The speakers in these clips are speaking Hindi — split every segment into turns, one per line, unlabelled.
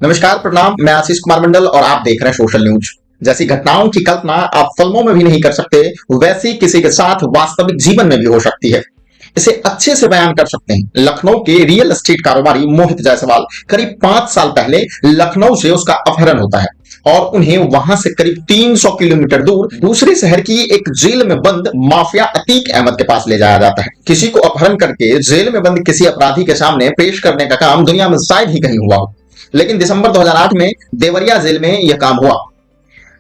नमस्कार, प्रणाम। मैं आशीष कुमार मंडल और आप देख रहे हैं सोशल न्यूज। जैसी घटनाओं की कल्पना आप फिल्मों में भी नहीं कर सकते, वैसी किसी के साथ वास्तविक जीवन में भी हो सकती है। इसे अच्छे से बयान कर सकते हैं लखनऊ के रियल एस्टेट कारोबारी मोहित जायसवाल। करीब 5 साल पहले लखनऊ से उसका अपहरण होता है और उन्हें वहां से करीब 300 किलोमीटर दूर दूसरे शहर की एक जेल में बंद माफिया अतीक अहमद के पास ले जाया जाता है। किसी को अपहरण करके जेल में बंद किसी अपराधी के सामने पेश करने का काम दुनिया में शायद ही कहीं हुआ हो, लेकिन दिसंबर 2008 में देवरिया जेल में यह काम हुआ।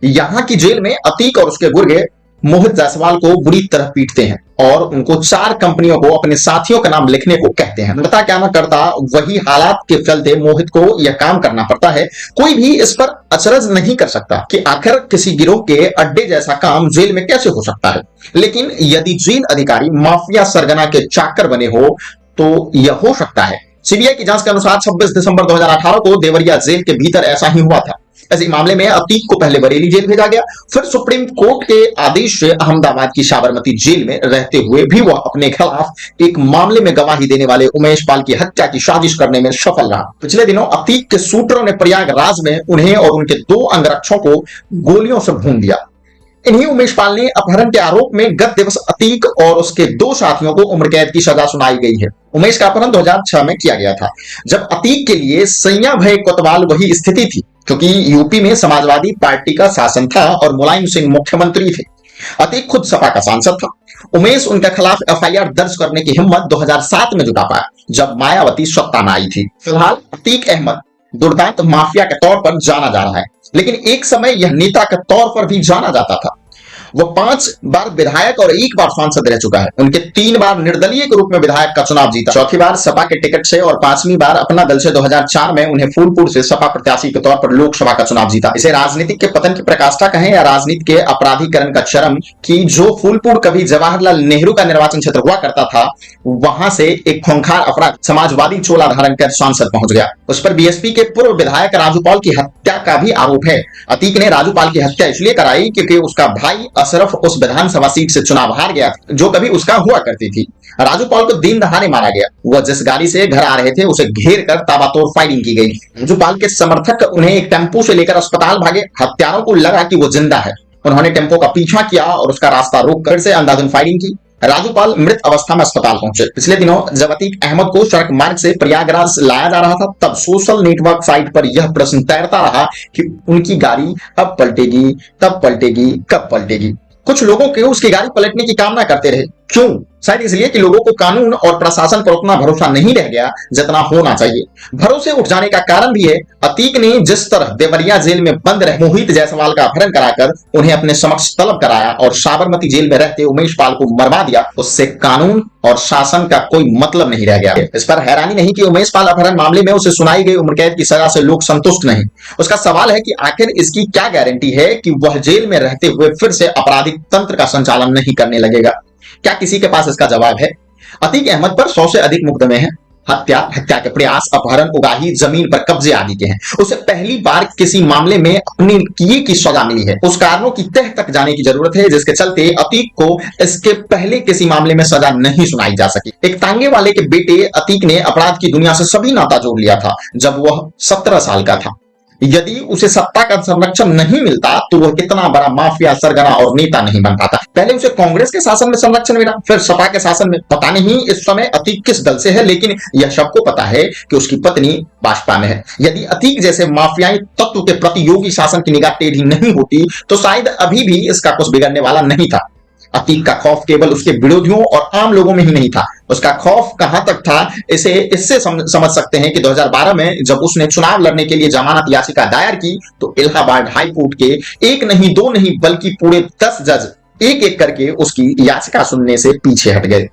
यहां की जेल में अतीक और उसके गुर्गे मोहित जायसवाल को बुरी तरह पीटते हैं और उनको 4 कंपनियों को अपने साथियों का नाम लिखने को कहते हैं। पता क्या न करता, वही हालात के चलते मोहित को यह काम करना पड़ता है। कोई भी इस पर अचरज नहीं कर सकता कि आखिर किसी गिरोह के अड्डे जैसा काम जेल में कैसे हो सकता है। लेकिन यदि जेल अधिकारी माफिया सरगना के चाकर बने हो तो यह हो सकता है। सीबीआई की जांच के अनुसार 26 दिसंबर 2018 को देवरिया जेल के भीतर ऐसा ही हुआ था। ऐसे मामले में अतीक को पहले बरेली जेल भेजा गया, फिर सुप्रीम कोर्ट के आदेश से अहमदाबाद की साबरमती जेल में रहते हुए भी वह अपने खिलाफ एक मामले में गवाही देने वाले उमेश पाल की हत्या की साजिश करने में सफल रहा। पिछले दिनों अतीक के शूटरों ने प्रयागराज में उन्हें और उनके 2 अंगरक्षकों को गोलियों से भून दिया। इन्हीं उमेश पाल ने अपहरण के आरोप में गत दिवस अतीक और उसके 2 साथियों को उम्र कैद की सजा सुनाई गई है। उमेश का अपहरण 2006 में किया गया था, जब अतीक के लिए सैया भय कोतवाल वही स्थिति थी, क्योंकि यूपी में समाजवादी पार्टी का शासन था और मुलायम सिंह मुख्यमंत्री थे। अतीक खुद सपा का सांसद था। उमेश उनके खिलाफ एफआईआर दर्ज करने की हिम्मत 2007 में जुटा पाया, जब मायावती सत्ता में आई थी। फिलहाल अतीक अहमद दुर्दांत माफिया के तौर पर जाना जा रहा है, लेकिन एक समय यह नेता के तौर पर भी जाना जाता था। वह 5 बार विधायक और 1 बार सांसद रह चुका है। उनके 3 बार निर्दलीय के रूप में विधायक का चुनाव जीता, चौथी बार सपा के टिकट से और 5वीं बार अपना दल से 2004 में उन्हें फूलपुर से सपा प्रत्याशी के तौर पर लोकसभा का चुनाव जीता। इसे राजनीतिक के पतन की प्रकाष्ठा कहें या राजनीति के अपराधीकरण का चरम, कि जो फूलपुर कभी जवाहरलाल नेहरू का निर्वाचन क्षेत्र हुआ करता था, वहां से एक खूंखार अपराध समाजवादी चोला धारण कर सांसद पहुंच गया। उस पर बीएसपी के पूर्व विधायक राजू पाल की हत्या का भी आरोप है। अतीक ने राजू पाल की हत्या इसलिए कराई क्योंकि उसका भाई अशरफ उस विधानसभा सीट से चुनाव हार गया, जो कभी उसका हुआ करती थी। राजू पाल को दिन दहाड़े मारा गया। वह जिस गाड़ी से घर आ रहे थे उसे घेर कर ताबड़तोड़ फायरिंग की गई। राजू पाल के समर्थक उन्हें एक टेम्पो से लेकर अस्पताल भागे। हत्यारों को लगा कि वो जिंदा है। उन्होंने टेम्पो का पीछा किया और उसका रास्ता रोककर से अंधाधुंध फायरिंग की। राजूपाल मृत अवस्था में अस्पताल पहुंचे। पिछले दिनों जब अतीक अहमद को सड़क मार्ग से प्रयागराज लाया जा रहा था, तब सोशल नेटवर्क साइट पर यह प्रश्न तैरता रहा कि उनकी गाड़ी अब पलटेगी, तब पलटेगी, कब पलटेगी। कुछ लोगों के उसकी गाड़ी पलटने की कामना करते रहे। क्यों? शायद इसलिए कि लोगों को कानून और प्रशासन पर उतना भरोसा नहीं रह गया जितना होना चाहिए। भरोसे उठ जाने का कारण भी है, अतीक ने जिस तरह देवरिया जेल में बंद रहे मोहित जायसवाल का अपहरण कराकर उन्हें अपने समक्ष तलब कराया और साबरमती जेल में रहते उमेश पाल को मरवा दिया, उससे कानून और शासन का कोई मतलब नहीं रह गया। इस पर हैरानी नहीं कि उमेश पाल अपहरण मामले में उसे सुनाई गई उम्र कैद की सजा से लोग संतुष्ट नहीं। उसका सवाल है कि आखिर इसकी क्या गारंटी है कि वह जेल में रहते हुए फिर से आपराधिक तंत्र का संचालन नहीं करने लगेगा? क्या किसी के पास इसका जवाब है? अतीक अहमद पर 100 से अधिक मुकदमे हैं। हत्या, हत्या के प्रयास, अपहरण, उगाही, जमीन पर कब्जे आदि के हैं। उसे पहली बार किसी मामले में अपने किए की सजा मिली है। उस कारणों की तह तक जाने की जरूरत है जिसके चलते अतीक को इसके पहले किसी मामले में सजा नहीं सुनाई जा सकी। एक तांगे वाले के बेटे अतीक ने अपराध की दुनिया से सभी नाता जोड़ लिया था जब वह 17 साल का था। यदि उसे सत्ता का संरक्षण नहीं मिलता तो वह इतना बड़ा माफिया सरगना और नेता नहीं बन पाता। पहले उसे कांग्रेस के शासन में संरक्षण मिला, फिर सपा के शासन में। पता नहीं इस समय अतीक किस दल से है, लेकिन यह सबको पता है कि उसकी पत्नी भाजपा में है। यदि अतीक जैसे माफियाई तत्व के प्रति योगी शासन की निगाह टेढ़ी नहीं होती तो शायद अभी भी इसका कुछ बिगड़ने वाला नहीं था। अतीक का खौफ केवल उसके विरोधियों और आम लोगों में ही नहीं था। उसका खौफ कहां तक था, इसे इससे समझ सकते हैं कि 2012 में जब उसने चुनाव लड़ने के लिए जमानत याचिका दायर की तो इलाहाबाद हाई कोर्ट के 1 नहीं 2 नहीं बल्कि पूरे 10 जज एक एक करके उसकी याचिका सुनने से पीछे हट गए।